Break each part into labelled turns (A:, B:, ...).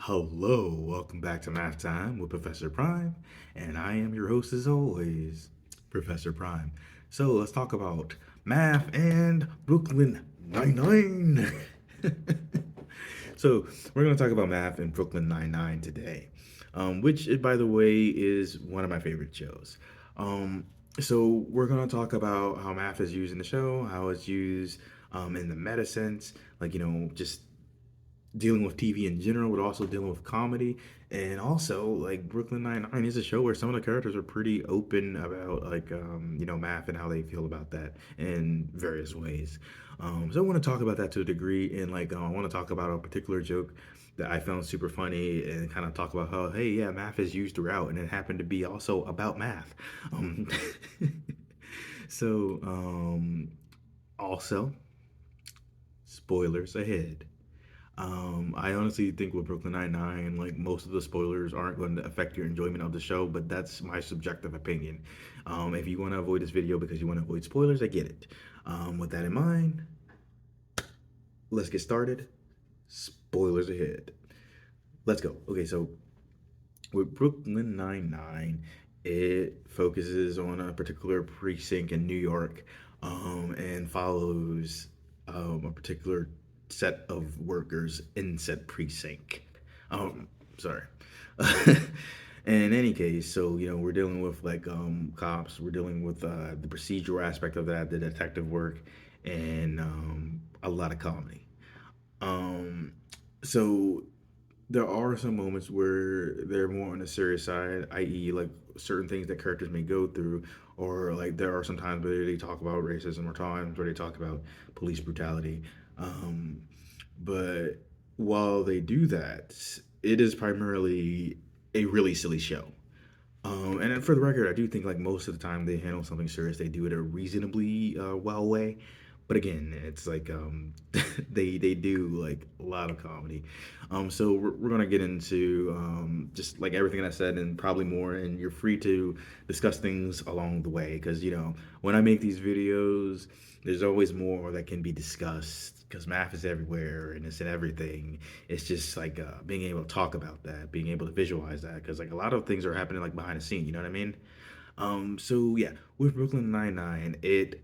A: Hello, welcome back to Math Time with Professor Prime, and I am your host as always, Professor Prime. So let's talk about math and Brooklyn Nine-Nine. So we're going to talk about math and Brooklyn Nine-Nine today, which, by the way, is one of my favorite shows. So we're going to talk about how math is used in the show, how it's used in the meta sense, like, just dealing with TV in general, but also dealing with comedy. And also, like Brooklyn Nine-Nine is a show where some of the characters are pretty open about math and how they feel about that in various ways. So I want to talk about that to a degree, and I want to talk about a particular joke that I found super funny, and kind of talk about how, hey, yeah, math is used throughout, and it happened to be also about math. Um, so also, spoilers ahead. I honestly think with Brooklyn Nine-Nine, like most of the spoilers aren't going to affect your enjoyment of the show, but that's my subjective opinion. If you want to avoid this video because you want to avoid spoilers, I get it. With that in mind, let's get started. Spoilers ahead. Let's go. Okay, so with Brooklyn Nine-Nine, it focuses on a particular precinct in New York, and follows a particular set of workers in said precinct. Sorry. In any case, so we're dealing with cops. We're dealing with the procedural aspect of that, the detective work, and a lot of comedy. Um, so there are some moments where they're more on the serious side, i.e., like certain things that characters may go through, or like there are some times where they talk about racism, or times where they talk about police brutality. Um, but while they do that, it is primarily a really silly show. And for the record, I do think like most of the time they handle something serious, they do it a reasonably well way. But again, it's like they do like a lot of comedy. So we're gonna get into just like everything I said and probably more. And you're free to discuss things along the way because when I make these videos, there's always more that can be discussed because math is everywhere and it's in everything. It's just like being able to talk about that, being able to visualize that, because like a lot of things are happening like behind the scene. You know what I mean? So yeah, with Brooklyn Nine-Nine, it's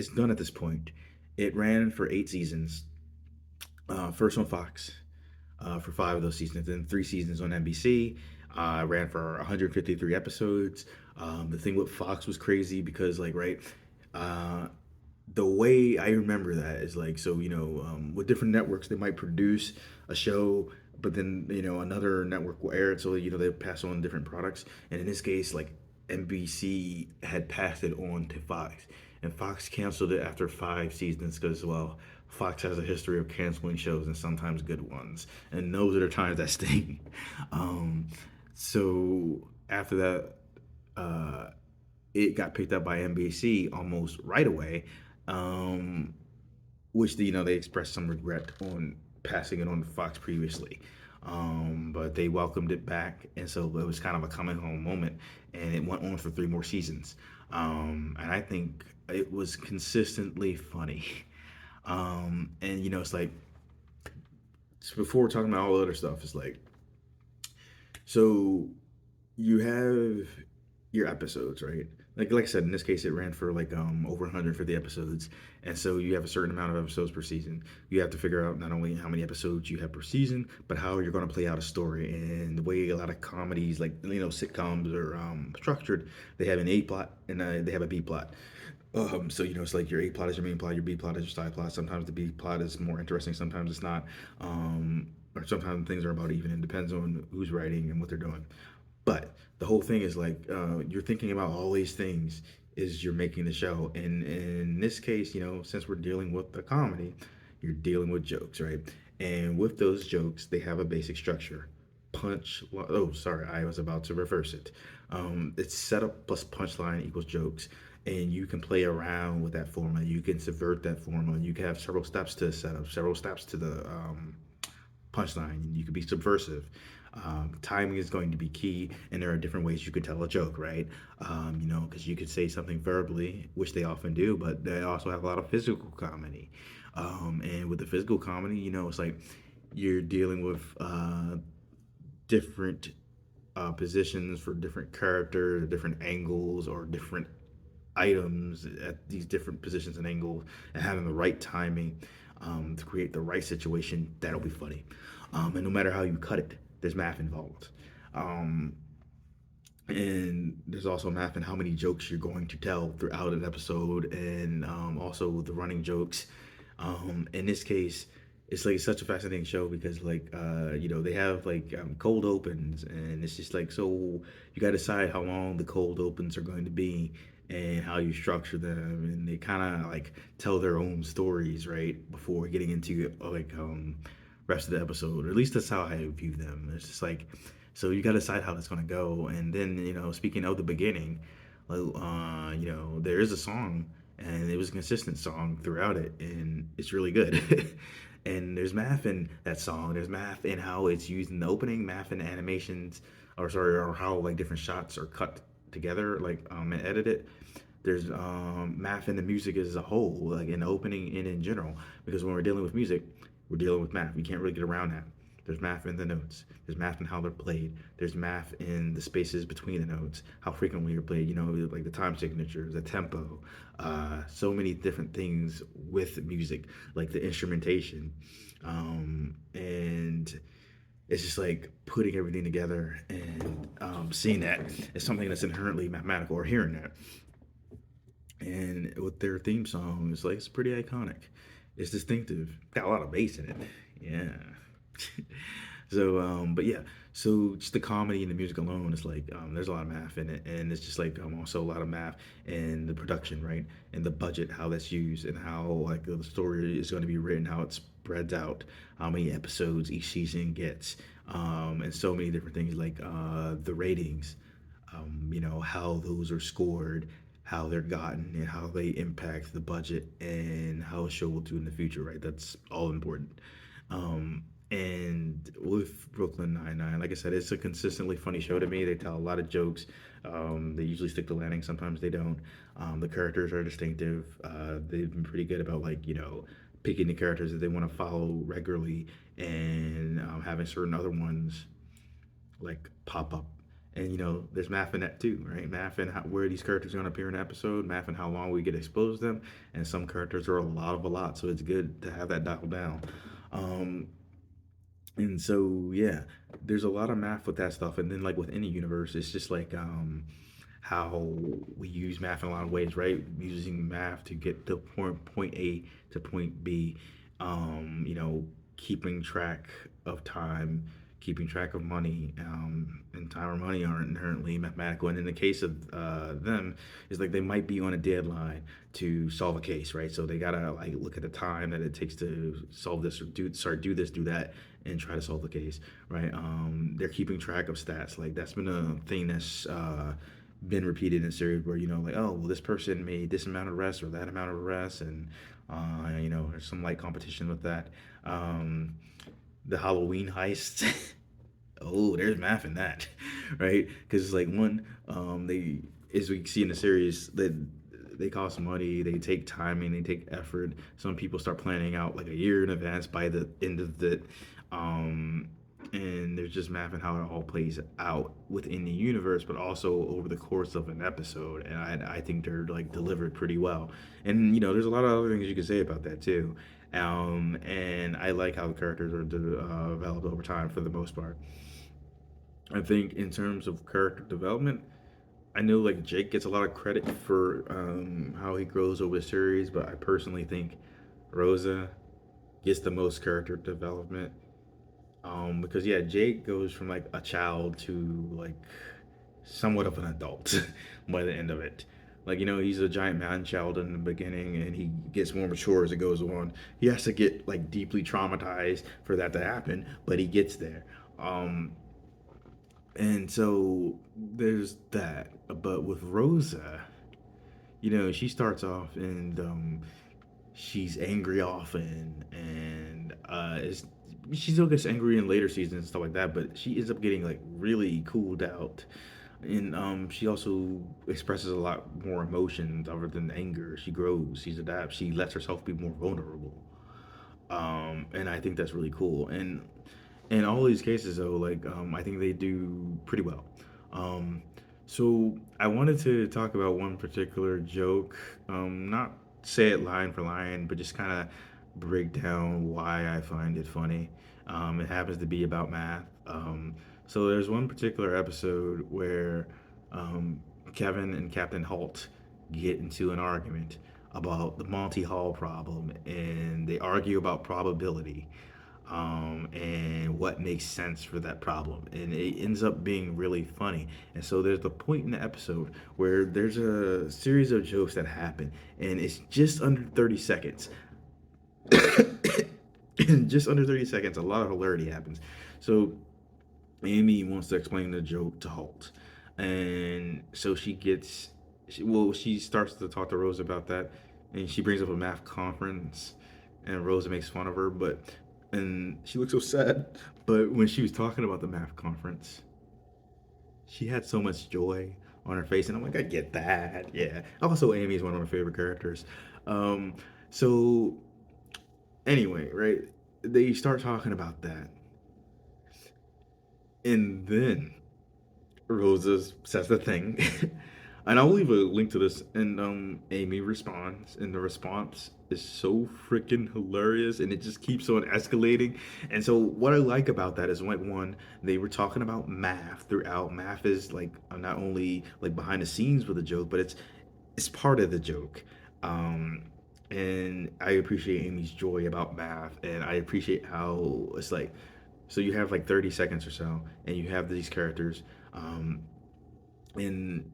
A: done at this point. It ran for 8 seasons. First on Fox for 5 of those seasons, then 3 seasons on NBC. Ran for 153 episodes. The thing with Fox was crazy because like right, uh, the way I remember that is like so with different networks they might produce a show, but then another network will air it, so they pass on different products. And in this case, like NBC had passed it on to Fox, and Fox canceled it after 5 seasons because well, Fox has a history of canceling shows and sometimes good ones, and those are the times that sting. um, so after that, uh, it got picked up by NBC almost right away, um, which they expressed some regret on passing it on to Fox previously. But they welcomed it back, and so it was kind of a coming home moment, and it went on for 3 more seasons. And I think it was consistently funny. And it's like before talking about all the other stuff, it's like so you have your episodes, right? Like I said, in this case, it ran for like over 150 episodes, and so you have a certain amount of episodes per season. You have to figure out not only how many episodes you have per season, but how you're going to play out a story. And the way a lot of comedies, like sitcoms, are structured, they have an A plot and they have a B plot. So it's like your A plot is your main plot, your B plot is your side plot. Sometimes the B plot is more interesting, sometimes it's not, or sometimes things are about even. It depends on who's writing and what they're doing. But the whole thing is like you're thinking about all these things as you're making the show. And in this case, since we're dealing with the comedy, you're dealing with jokes, right? And with those jokes, they have a basic structure. Oh, sorry, I was about to reverse it. It's setup plus punchline equals jokes. And you can play around with that formula. You can subvert that formula. You can have several steps to the setup, several steps to the punchline. You could be subversive. Timing is going to be key, and there are different ways you could tell a joke, right? Because you could say something verbally, which they often do, but they also have a lot of physical comedy. And with the physical comedy, it's like you're dealing with different positions for different characters, different angles, or different items at these different positions and angles, and having the right timing to create the right situation. That'll be funny. And no matter how you cut it, there's math involved. Um, and there's also math in how many jokes you're going to tell throughout an episode, and also the running jokes. In this case, it's like such a fascinating show because they have like cold opens, and it's just like, so you got to decide how long the cold opens are going to be and how you structure them, and they kind of like tell their own stories right before getting into rest of the episode, or at least that's how I view them. It's just like, so you got to decide how that's going to go. And then, speaking of the beginning, there is a song, and it was a consistent song throughout it, and it's really good. And there's math in that song. There's math in how it's used in the opening, math in animations, or how like different shots are cut together, and edited. There's math in the music as a whole, like in the opening and in general, because when we're dealing with music, we're dealing with math. We can't really get around that. There's math in the notes. There's math in how they're played. There's math in the spaces between the notes, how frequently you're played, like the time signatures, the tempo, so many different things with music, like the instrumentation. And it's just like putting everything together and seeing that as something that's inherently mathematical, or hearing that. And with their theme song, it's pretty iconic. It's distinctive. Got a lot of bass in it. Yeah. But yeah, so just the comedy and the music alone is like, there's a lot of math in it, and it's just like also a lot of math in the production, right, and the budget, how that's used, and how like the story is going to be written, how it spreads out, how many episodes each season gets, and so many different things like the ratings, how those are scored, how they're gotten, and how they impact the budget and how a show will do in the future, right? That's all important. And with Brooklyn Nine-Nine, like I said, it's a consistently funny show to me. They tell a lot of jokes. They usually stick to landing. Sometimes they don't. The characters are distinctive. They've been pretty good about picking the characters that they want to follow regularly, and having certain other ones like pop up. And there's math in that too, right? Math in where these characters are going to appear in an episode, math in how long we get exposed to them, and some characters are a lot of a lot, so it's good to have that dialed down. Um, and so yeah, there's a lot of math with that stuff, and then like with any universe, it's just like how we use math in a lot of ways, right? Using math to get the point A to point B, keeping track of time, keeping track of money, and time or money aren't inherently mathematical. And in the case of them, is like they might be on a deadline to solve a case, right? So they gotta like look at the time that it takes to solve this, or do this, do that, and try to solve the case, right? They're keeping track of stats. Like that's been a thing that's been repeated in series where like, oh well, this person made this amount of arrests or that amount of arrests, and there's some light competition with that. Um, the Halloween heist. Oh, there's math in that, right? Because it's like one, they, as we see in the series, that they cost money, they take timing, they take effort. Some people start planning out like a year in advance by the end of it, um, and there's just math and how it all plays out within the universe, but also over the course of an episode. And I think they're like delivered pretty well. And there's a lot of other things you could say about that too. And I like how the characters are developed over time for the most part. I think in terms of character development, I know like Jake gets a lot of credit for how he grows over the series, but I personally think Rosa gets the most character development. Because yeah, Jake goes from like a child to like somewhat of an adult by the end of it. Like he's a giant man child in the beginning, and he gets more mature as it goes on. He has to get like deeply traumatized for that to happen, but he gets there. Um, and so there's that. But with Rosa, she starts off, and she's angry often, and she still gets angry in later seasons and stuff like that, but she ends up getting like really cooled out. And she also expresses a lot more emotions other than anger. She grows, she adapts, she lets herself be more vulnerable. And I think that's really cool. And in all these cases, though, like I think they do pretty well. Um, so I wanted to talk about one particular joke, not say it line for line, but just kind of break down why I find it funny. It happens to be about math. So there's one particular episode where um, Kevin and Captain Holt get into an argument about the Monty Hall problem, and they argue about probability, and what makes sense for that problem. And it ends up being really funny. And so there's the point in the episode where there's a series of jokes that happen, and it's just under 30 seconds. In just under 30 seconds, a lot of hilarity happens. So Amy wants to explain the joke to Holt. And so she starts to talk to Rosa about that. And she brings up a math conference. And Rosa makes fun of her. And she looks so sad. But when she was talking about the math conference, she had so much joy on her face. And I'm like, I get that. Yeah. Also, Amy is one of my favorite characters. Um, so, anyway, right? They start talking about that. And then Rosa says the thing, and I'll leave a link to this. And Amy responds, and the response is so freaking hilarious, and it just keeps on escalating. And so, what I like about that is, like, one, they were talking about math throughout. Math is like not only like behind the scenes with the joke, but it's part of the joke. Um, and I appreciate Amy's joy about math, and I appreciate how it's like. So you have like 30 seconds or so, and you have these characters, um, and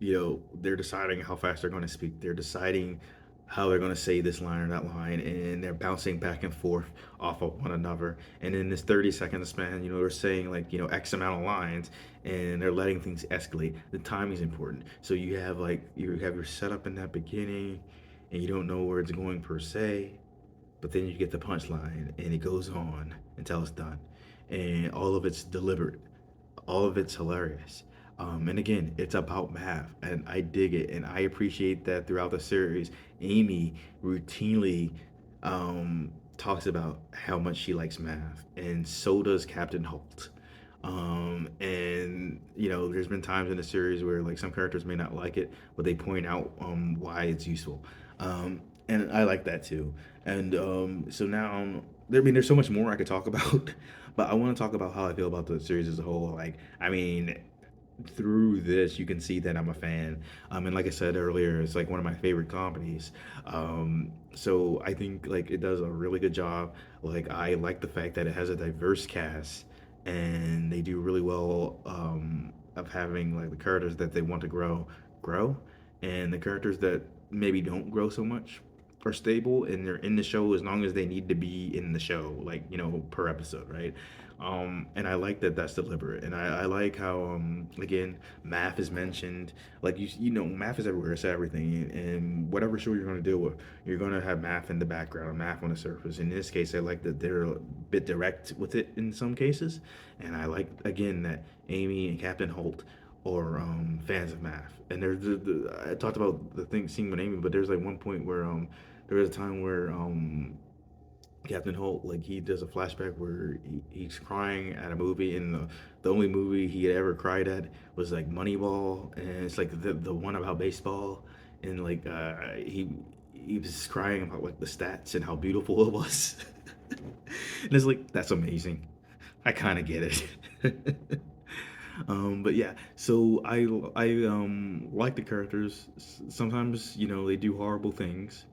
A: they're deciding how fast they're going to speak. They're deciding how they're going to say this line or that line, and they're bouncing back and forth off of one another. And in this 30-second span, they're saying like X amount of lines, and they're letting things escalate. The timing is important. So you have your setup in that beginning, and you don't know where it's going per se, but then you get the punchline, and it goes on until it's done, and all of it's deliberate, all of it's hilarious. And again, it's about math, and I dig it, and I appreciate that throughout the series, Amy routinely talks about how much she likes math, and so does Captain Holt. And there's been times in the series where like some characters may not like it, but they point out why it's useful. And I like that too. And so now, there's so much more I could talk about, but I want to talk about how I feel about the series as a whole. Like, I mean, through this, you can see that I'm a fan. And like I said earlier, it's like one of my favorite comedies. So I think like it does a really good job. Like, I like the fact that it has a diverse cast, and they do really well of having like the characters that they want to grow, and the characters that maybe don't grow so much are stable, and they're in the show as long as they need to be in the show, like per episode, right? And I like that that's deliberate, and I like how again, math is mentioned. Like, math is everywhere. It's everything, and whatever show you're going to deal with, you're going to have math in the background, math on the surface. In this case, I like that they're a bit direct with it in some cases, and I like again that Amy and Captain Holt are fans of math. And I talked about the thing scene with Amy, but there's like one point where there was a time where Captain Holt, like, he does a flashback where he's crying at a movie, and the only movie he had ever cried at was like Moneyball, and it's like the one about baseball, and like he was crying about like the stats and how beautiful it was, and it's like, that's amazing. I kind of get it. But yeah, so I like the characters. Sometimes they do horrible things,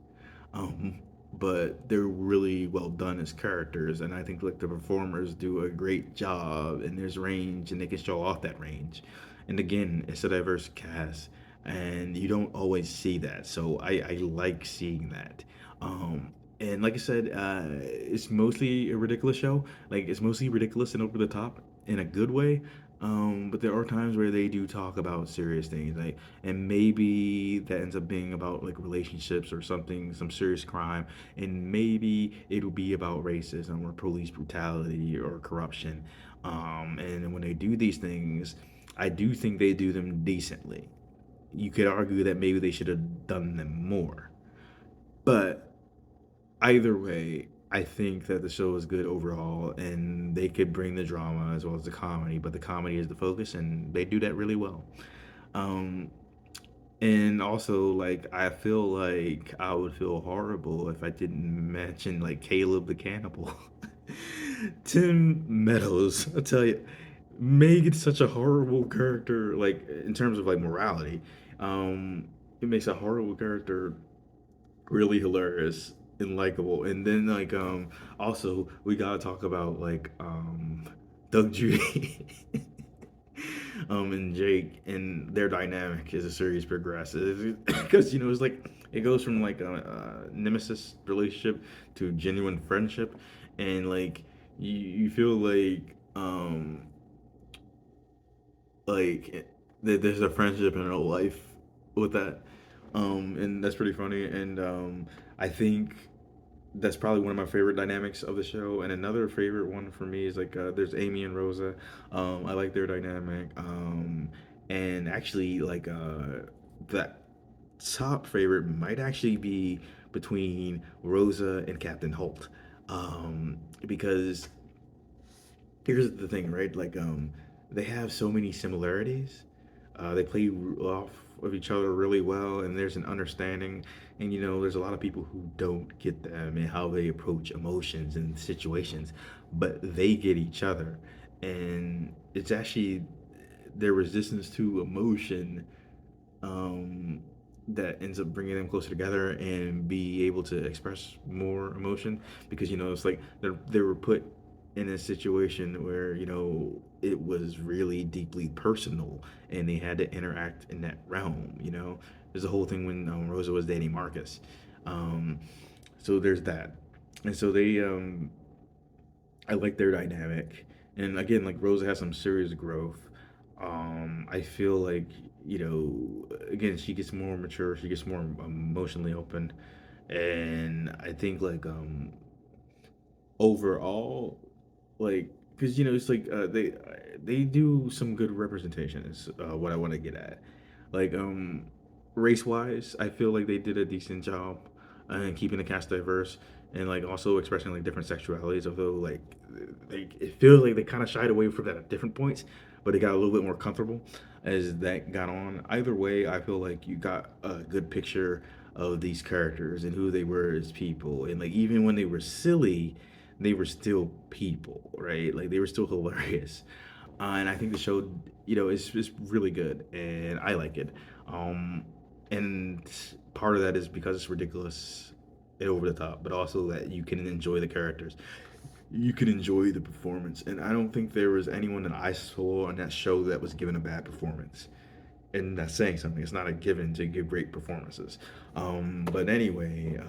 A: um, but they're really well done as characters, and I think like the performers do a great job, and there's range, and they can show off that range. And again, it's a diverse cast, and you don't always see that, so I like seeing that. And like I said, it's mostly a ridiculous show. Like, it's mostly ridiculous and over the top in a good way. But there are times where they do talk about serious things, like, and maybe that ends up being about like relationships or something, some serious crime, and maybe it'll be about racism or police brutality or corruption. And when they do these things, I do think they do them decently. You could argue that maybe they should have done them more, but either way, I think that the show is good overall, and they could bring the drama as well as the comedy, but the comedy is the focus, and they do that really well. Um, and also, like, I feel like I would feel horrible if I didn't mention like Caleb the cannibal. Tim Meadows, I tell you, made it such a horrible character, like in terms of like morality. Um, it makes a horrible character really hilarious and likable. And then also we gotta talk about Doug Judy and Jake and their dynamic as the series progresses because it's like it goes from like a nemesis relationship to genuine friendship, and like you feel like there's a friendship in real life with that, and that's pretty funny. And I think that's probably one of my favorite dynamics of the show. And another favorite one for me is like there's Amy and Rosa. I like their dynamic. And actually, that top favorite might actually be between Rosa and Captain Holt, because here's the thing, right? They have so many similarities. They play off of each other really well, and there's an understanding. And there's a lot of people who don't get them and how they approach emotions and situations, but they get each other, and it's actually their resistance to emotion um, that ends up bringing them closer together and be able to express more emotion, because it's like they were put in a situation where it was really deeply personal, and they had to interact in that realm. There's a whole thing when Rosa was dating Marcus, um, so there's that. And so I like their dynamic. And again, like Rosa has some serious growth. I feel like, again, she gets more mature, she gets more emotionally open. And I think overall, like, because it's like they do some good representation is what I want to get at. Like race wise, I feel like they did a decent job in keeping the cast diverse, and like also expressing like different sexualities. Although like it feels like they kind of shied away from that at different points, but they got a little bit more comfortable as that got on. Either way, I feel like you got a good picture of these characters and who they were as people, and like even when they were silly, they were still people, right? Like they were still hilarious. And I think the show, is really good, and I like it. Um, and part of that is because it's ridiculous and over the top, but also that you can enjoy the characters, you can enjoy the performance. And I don't think there was anyone that I saw on that show that was given a bad performance, and that's saying something. It's not a given to give great performances. But anyway,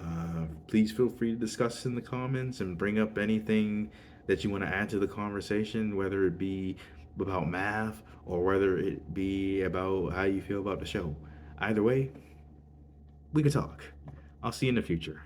A: please feel free to discuss in the comments and bring up anything that you want to add to the conversation, whether it be about math or whether it be about how you feel about the show. Either way, we could talk. I'll see you in the future.